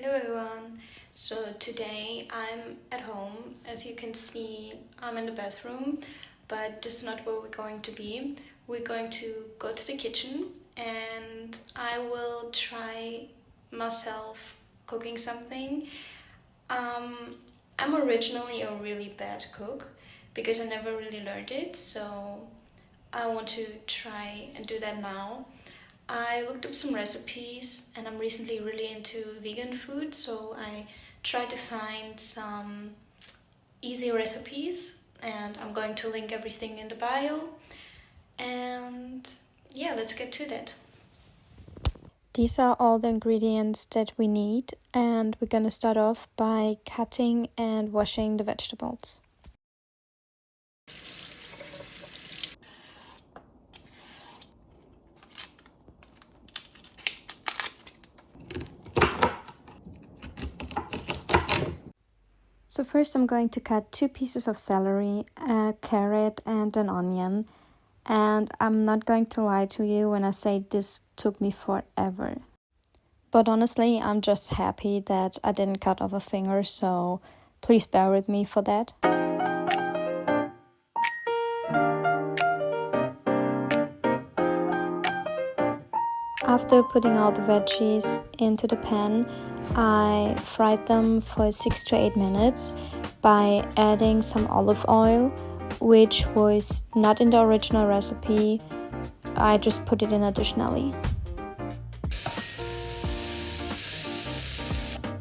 Hello everyone. So today I'm at home. As you can see, I'm in the bathroom, but this is not where we're going to be. We're going to go to the kitchen and I will try myself cooking something. I'm originally a really bad cook because I never really learned it, so I want to try and do that now. I looked up some recipes and I'm recently really into vegan food, so I tried to find some easy recipes and I'm going to link everything in the bio. And yeah, let's get to that. These are all the ingredients that we need, and we're gonna start off by cutting and washing the vegetables. So first I'm going to cut 2 pieces of celery, a carrot and an onion. And I'm not going to lie to you when I say this took me forever. But honestly, I'm just happy that I didn't cut off a finger, so please bear with me for that. After putting all the veggies into the pan, I fried them for 6 to 8 minutes by adding some olive oil, which was not in the original recipe. I just put it in additionally.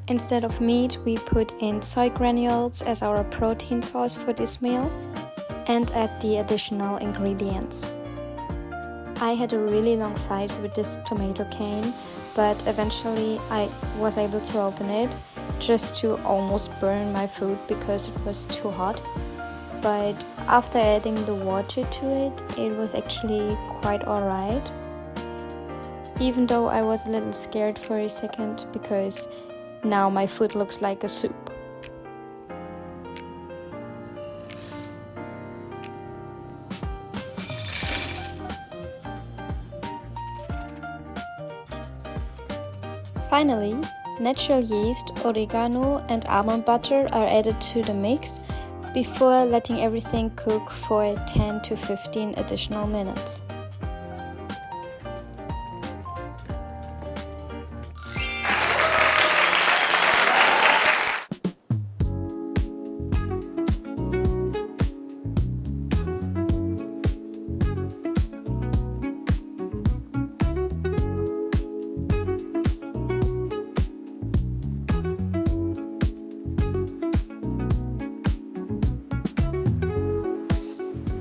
Instead of meat, we put in soy granules as our protein source for this meal and add the additional ingredients. I had a really long fight with this tomato can, but eventually I was able to open it just to almost burn my food because it was too hot. But after adding the water to it, it was actually quite alright. Even though I was a little scared for a second because now my food looks like a soup. Finally, natural yeast, oregano and almond butter are added to the mix before letting everything cook for 10 to 15 additional minutes.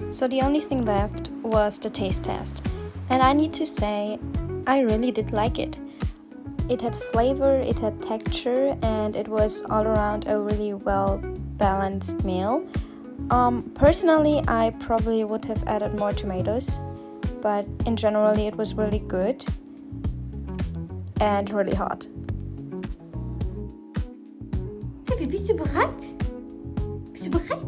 So the only thing left was the taste test, and I need to say I really did like it. It had flavor, it had texture, and it was all around a really well balanced meal. Personally, I probably would have added more tomatoes, but in general it was really good and really hot. Baby, bist du bereit? Bist du bereit?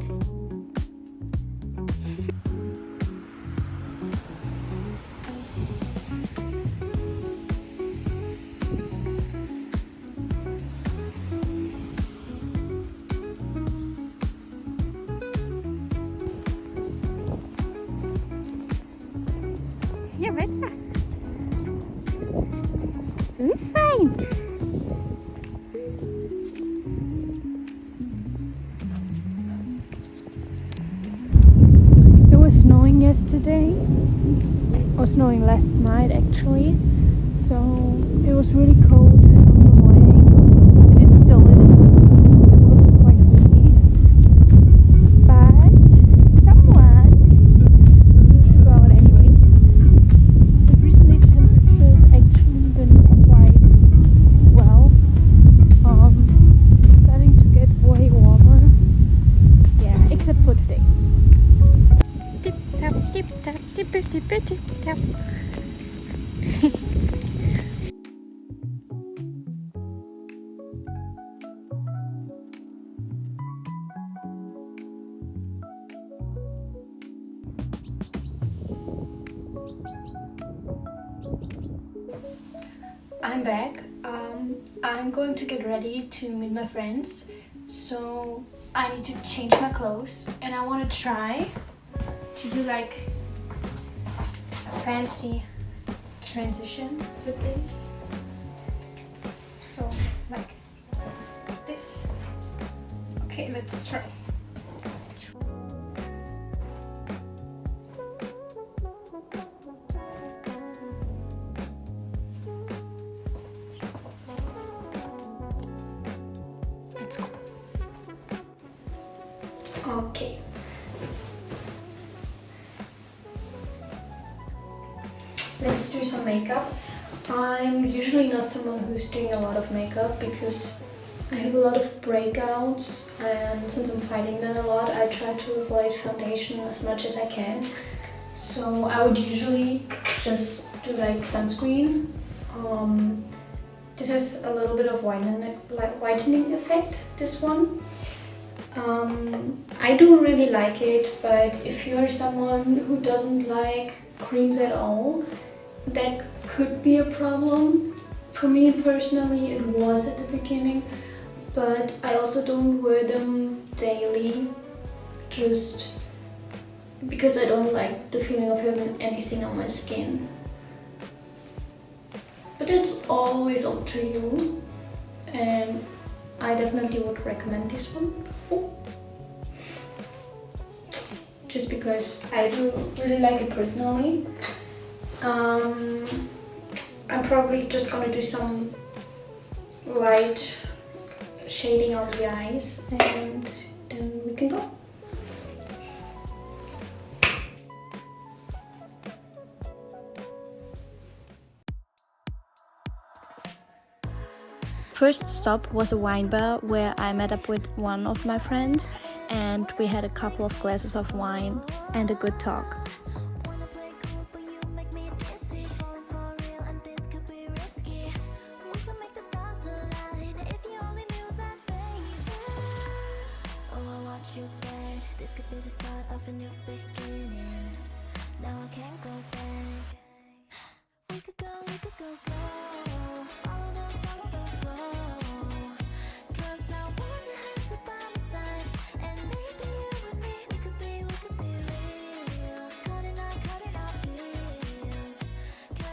Ja, weiter. Das ist fein. It was snowing yesterday, or snowing last night actually, so it was really cold in the morning, and it still is. It's also quite windy, but someone needs to go out anyway. But recently the temperature has actually been quite well. It's starting to get way warmer. Yeah, except for today. Tip tap, tip tap, tipple tipple tip tap. I'm back. I'm going to get ready to meet my friends, so I need to change my clothes and I want to try to do like a fancy transition with this. So like this. Okay, let's try. Let's go. Okay. Let's do some makeup. I'm usually not someone who's doing a lot of makeup because I have a lot of breakouts, and since I'm fighting them a lot, I try to avoid foundation as much as I can. So I would usually just do like sunscreen. This has a little bit of whitening effect, this one. I do really like it, but if you're someone who doesn't like creams at all, that could be a problem. For me personally, it was at the beginning, but I also don't wear them daily, just because I don't like the feeling of having anything on my skin. But it's always up to you, and I definitely would recommend this one. Oh. Just because I do really like it personally. I'm probably just gonna do some light shading on the eyes and then we can go. First stop was a wine bar where I met up with one of my friends and we had a couple of glasses of wine and a good talk.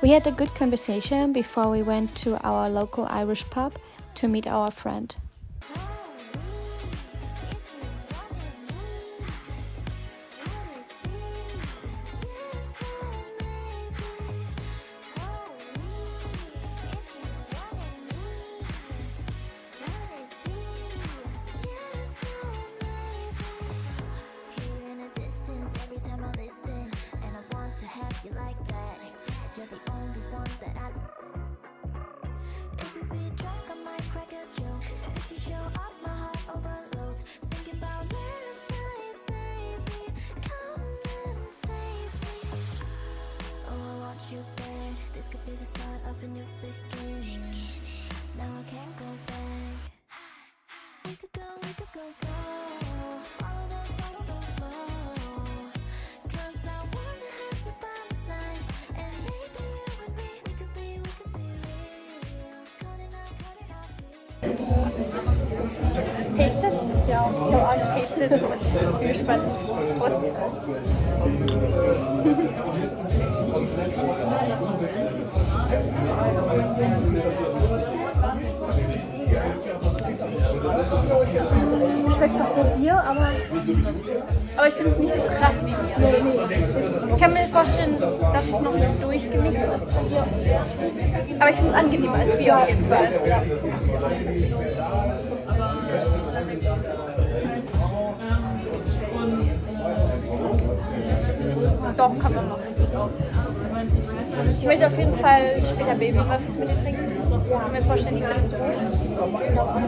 We had a good conversation before we went to our local Irish pub to meet our friend. Taste test? Ja, so alle Taste test. Ich bin gespannt. Prost. Schmeckt fast nur Bier, aber ich finde es nicht so krass wie Bier. Nee. Ich kann mir vorstellen, dass es noch nicht durchgemixt ist. Aber ich finde es angenehmer als Bier auf jeden Fall. Doch, kann man noch. Ich möchte auf jeden Fall später Babywürfel mit dir trinken. Ich kann mir vorstellen, die findest du gut.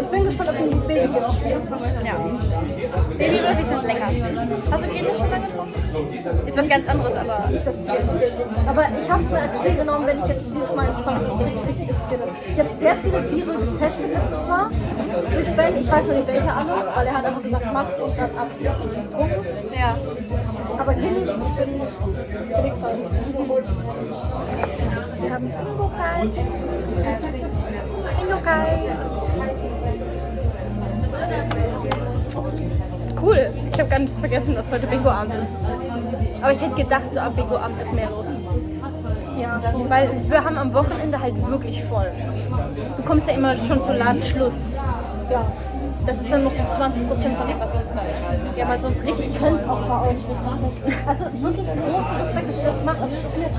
Ich bin gespannt, ob du Baby gibt. Ja. Babywürfel sind lecker. Hast du Guinness schon mal getrunken? Ist was ganz anderes, aber... Nicht das Bier. Aber ich habe es mir als Ziel genommen, wenn ich jetzt dieses Mal ins Spannend kriege, richtiges Guinness. Ich habe sehr viele Biere getestet letztes Mal. Durch Ben, ich weiß noch nicht welche alle, weil er hat einfach gesagt, mach und dann ab. Getrunken. Ja. Aber Guinness, ich bin nichts anderes. Wir haben Bingo-Karten. Yokai. Cool. Ich habe ganz vergessen, dass heute Bingo-Abend ist. Aber ich hätte gedacht, so am Bingo-Abend ist mehr los. Ja, weil wir haben am Wochenende halt wirklich voll. Du kommst ja immer schon zu Ladenschluss. Ja. Das ist dann noch 20% von dem, was sonst da ist. Ja, weil sonst richtig. Ich könnte es auch bei euch nicht. Also wirklich großen Respekt, dass ihr das macht, aber es ist mir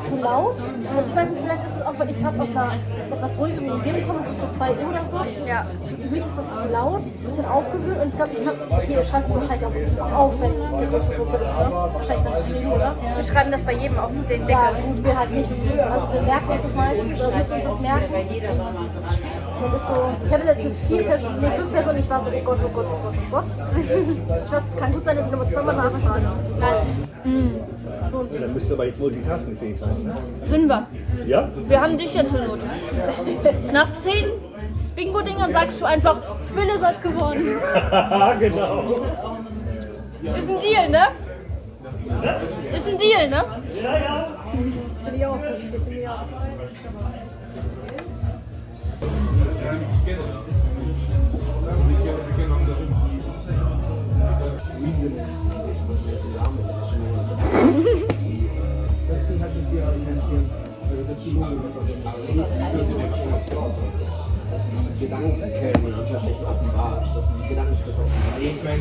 zu laut. Also ich weiß nicht, vielleicht ist es auch, weil ich gerade aus einer etwas ruhigeren Umgebung komme, es ist so 2 Uhr oder so. Ja. Für mich ist das zu laut, ein bisschen aufgewühlt und ich glaube, hier schreibt es wahrscheinlich auch ein bisschen auf, wenn eine große Gruppe ist, ne? Wahrscheinlich was kriegen, oder? Wir schreiben das bei jedem auf den Ja, Deckel. gut, wir halt nicht. Also wir merken uns das meistens, oder müssen uns das merken. Das ist so, ich hatte letztens 5 Personen, ich war so, oh Gott, oh Gott, oh Gott, oh Gott. Ich weiß, es kann gut sein, dass ich nochmal 2-mal nachfrage. Dann müsst ihr aber jetzt multitaskingfähig sein. Ne? Sind wir. Ja? Wir haben dich ja zur Not. Nach 10 Bingo-Dingern sagst du einfach, Phyllis hat gewonnen. Genau. Ist ein Deal, ne? Ist ein Deal, ne? Finde ich auch gut, schließe mir ab.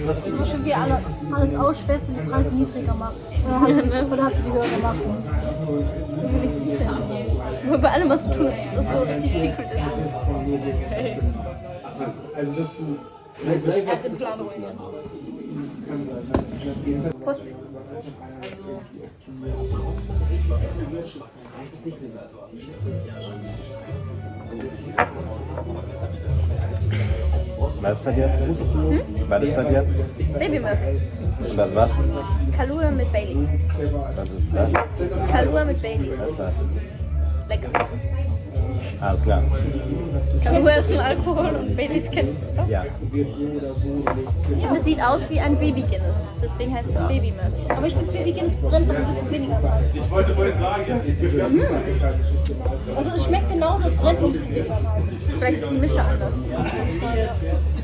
Das ist schon wie alles ausschwätzt und die Preise niedriger macht. Oder habt ihr die höher gemacht? Nur bei allem, was du tust, das so richtig secret ist. Er ist klar. Prost. Was ist das jetzt? Was ist das jetzt? Babymilk. Und das was? Kahlua mit Baileys. Was ist das? Kahlua mit Baileys. Was ist das? Lecker. Alles klar. Kahlua ist ein Alkohol und Baileys kennst du, oder? Ja. Das sieht aus wie ein Baby Guinness. Deswegen heißt es Babymilk. Aber ich finde, Baby Guinness brennt noch ein bisschen weniger. Ich wollte vorhin sagen, Also es schmeckt genauso, es brennt noch ein bisschen weniger. Vielleicht ist die Mische anders.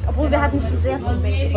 Obwohl wir hatten schon sehr viel Baileys.